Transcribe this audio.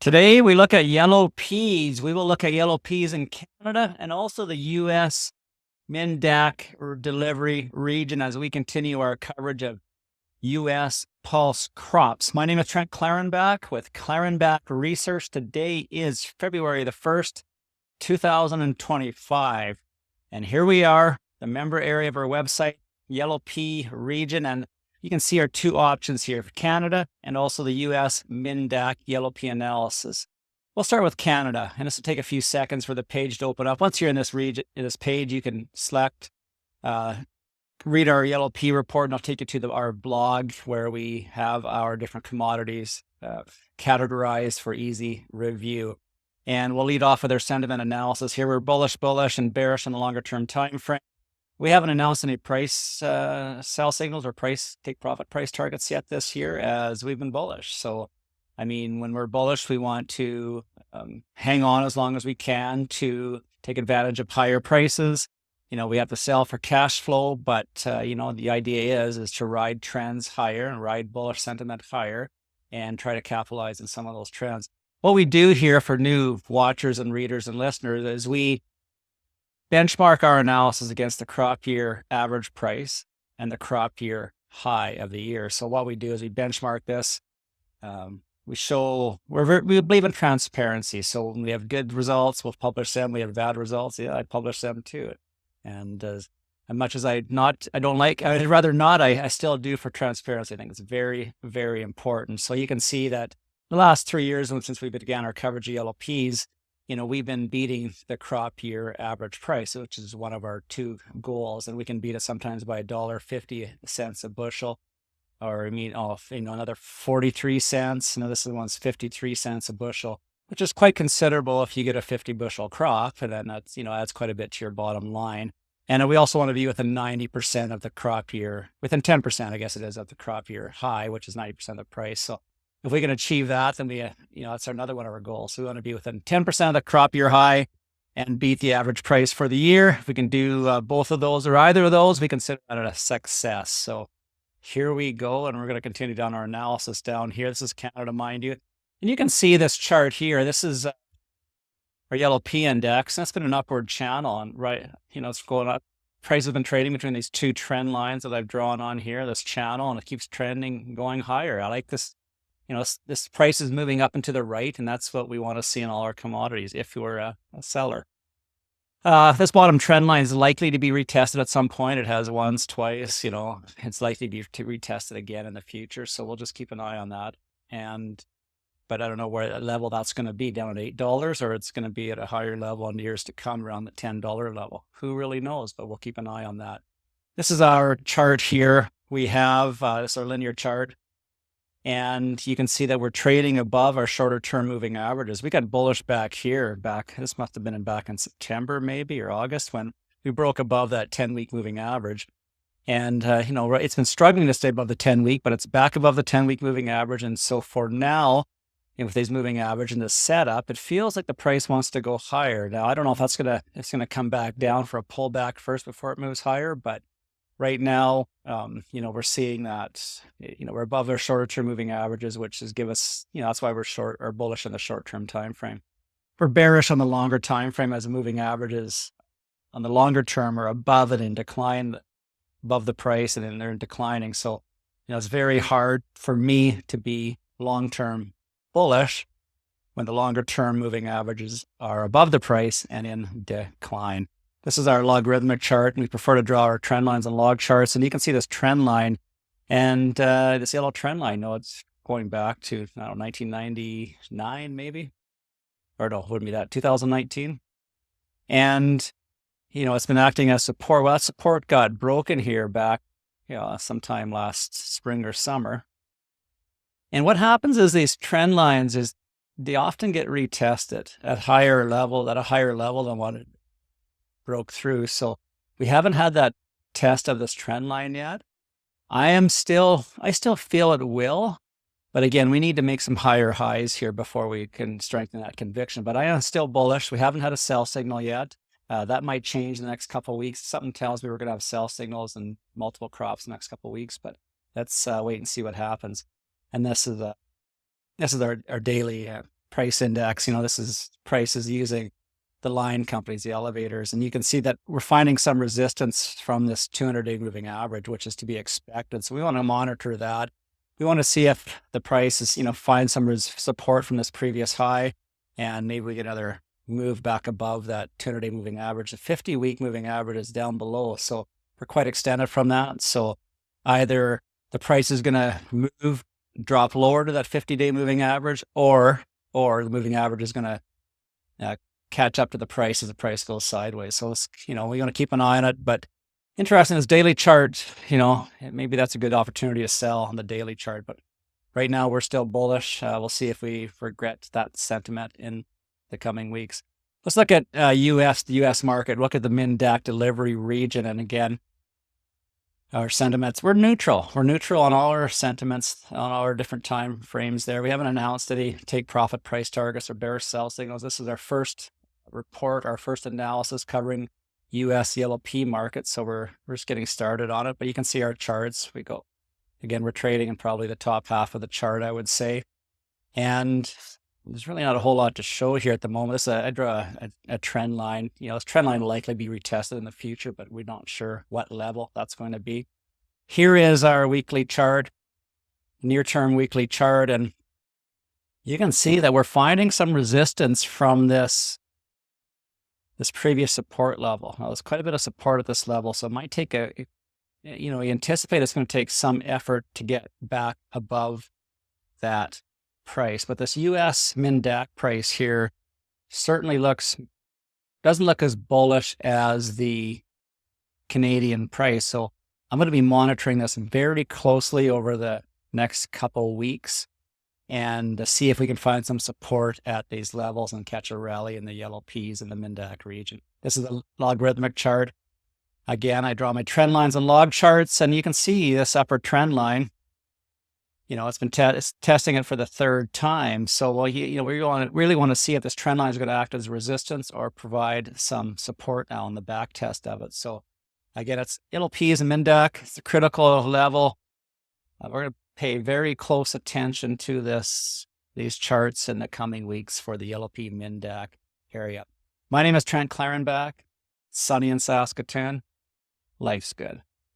Today we look at yellow peas. We will look at yellow peas in Canada and also the U.S. Min-Dak delivery region as we continue our coverage of U.S. pulse crops. My name is Trent Klarenbach with Klarenbach Research. Today is February the 1st, 2025. And here we are, the member area of our website, yellow pea region. And you can see our two options here, Canada and also the U.S. Min-Dak yellow pea analysis. We'll start with Canada, and this will take a few seconds for the page to open up. Once you're in this region, in this page, you can select, read our yellow pea report, and I'll take you to our blog where we have our different commodities categorized for easy review. And we'll lead off with our sentiment analysis here. We're bullish, and bearish on the longer term time frame. We haven't announced any price sell signals or take profit price targets yet this year, as we've been bullish. So, I mean, when we're bullish, we want to hang on as long as we can to take advantage of higher prices. You know, we have to sell for cash flow, but you know, the idea is to ride trends higher and ride bullish sentiment higher and try to capitalize on some of those trends. What we do here for new watchers and readers and listeners is we benchmark our analysis against the crop year average price and the crop year high of the year. So what we do is we benchmark this. We believe in transparency. So when we have good results, we'll publish them. We have bad results, yeah, I publish them too. And as much as I'd rather not, I still do for transparency. I think it's very, very important. So you can see that the last 3 years since we began our coverage of yellow peas, you know, we've been beating the crop year average price, which is one of our two goals. And we can beat it sometimes by $1.50 a bushel, or another 43 cents. Now this one's 53 cents a bushel, which is quite considerable if you get a 50 bushel crop, and then that's, you know, adds quite a bit to your bottom line. And we also want to be within 90% of the crop year, within 10%, I guess it is, of the crop year high, which is 90% of the price. So if we can achieve that, then that's another one of our goals. So we want to be within 10% of the crop year high and beat the average price for the year. If we can do both of those or either of those, we consider that a success. So here we go, and we're going to continue down our analysis down here. This is Canada, mind you. And you can see this chart here. This is our yellow pea index. That's been an upward channel, and it's going up. Price has been trading between these two trend lines that I've drawn on here, this channel, and it keeps trending, going higher. I like this. You know, this price is moving up and to the right, and that's what we want to see in all our commodities if you're a seller. This bottom trend line is likely to be retested at some point. It has once, twice, you know, it's likely to be retested again in the future. So we'll just keep an eye on that. But I don't know where level that's going to be, down at $8, or it's going to be at a higher level in years to come around the $10 level. Who really knows, but we'll keep an eye on that. This is our chart here. We have, this is our linear chart. And you can see that we're trading above our shorter term moving averages. We got bullish back here, this must have been back in September maybe, or August, when we broke above that 10-week moving average. And, it's been struggling to stay above the 10-week, but it's back above the 10-week moving average. And so for now, with these moving average and this setup, it feels like the price wants to go higher. Now, I don't know if it's gonna come back down for a pullback first before it moves higher, but right now, we're seeing that, we're above our shorter term moving averages, which is that's why we're short or bullish on the short term time frame. We're bearish on the longer time frame, as the moving averages on the longer term are above it in decline, above the price, and then they're declining. So, it's very hard for me to be long term bullish when the longer term moving averages are above the price and in decline. This is our logarithmic chart, and we prefer to draw our trend lines on log charts. And you can see this trend line and this yellow trend line. No, it's going back to, 1999 maybe, or no, wouldn't be that, 2019. And, it's been acting as support. Well, that support got broken here back, sometime last spring or summer. And what happens is these trend lines they often get retested at a higher level than what it broke through. So we haven't had that test of this trend line yet. I still feel it will, but again, we need to make some higher highs here before we can strengthen that conviction. But I am still bullish. We haven't had a sell signal yet. That might change in the next couple of weeks. Something tells me we're going to have sell signals in multiple crops in the next couple of weeks, but let's wait and see what happens. And this is our daily price index. This is prices using the line companies, the elevators, and you can see that we're finding some resistance from this 200-day moving average, which is to be expected. So we want to monitor that. We want to see if the price is, find some support from this previous high, and maybe we get another move back above that 200-day moving average. The 50-week moving average is down below, so we're quite extended from that. So either the price is going to drop lower to that 50-day moving average, or the moving average is going to catch up to the price as the price goes sideways. So it's, we want to keep an eye on it. But interesting, this daily chart, maybe that's a good opportunity to sell on the daily chart. But right now we're still bullish. We'll see if we regret that sentiment in the coming weeks. Let's look at the U.S. market. Look at the Min-Dak delivery region. And again, our sentiments, we're neutral. We're neutral on all our sentiments, on all our different time frames there. We haven't announced any take profit price targets or bearish sell signals. This is our first report, our first analysis covering U.S. yellow pea market. So we're just getting started on it, but you can see our charts. We're trading in probably the top half of the chart, I would say. And there's really not a whole lot to show here at the moment. I draw a trend line. This trend line will likely be retested in the future, but we're not sure what level that's going to be. Here is our weekly chart, near-term weekly chart, and you can see that we're finding some resistance from this previous support level. Now, there's quite a bit of support at this level, so it might take you anticipate it's going to take some effort to get back above that price. But this US Min-Dak price here certainly doesn't look as bullish as the Canadian price. So I'm going to be monitoring this very closely over the next couple weeks and to see if we can find some support at these levels and catch a rally in the yellow peas in the Min-Dak region. This is a logarithmic chart. Again, I draw my trend lines on log charts, and you can see this upper trend line. It's been testing it for the third time. So, we really want to see if this trend line is going to act as resistance or provide some support now on the back test of it. So, again, it's yellow peas and Min-Dak. It's a critical level. We're going to pay very close attention to these charts in the coming weeks for the yellow pea Min-Dak area. My name is Trent Clarenbach. Sunny in Saskatoon. Life's good.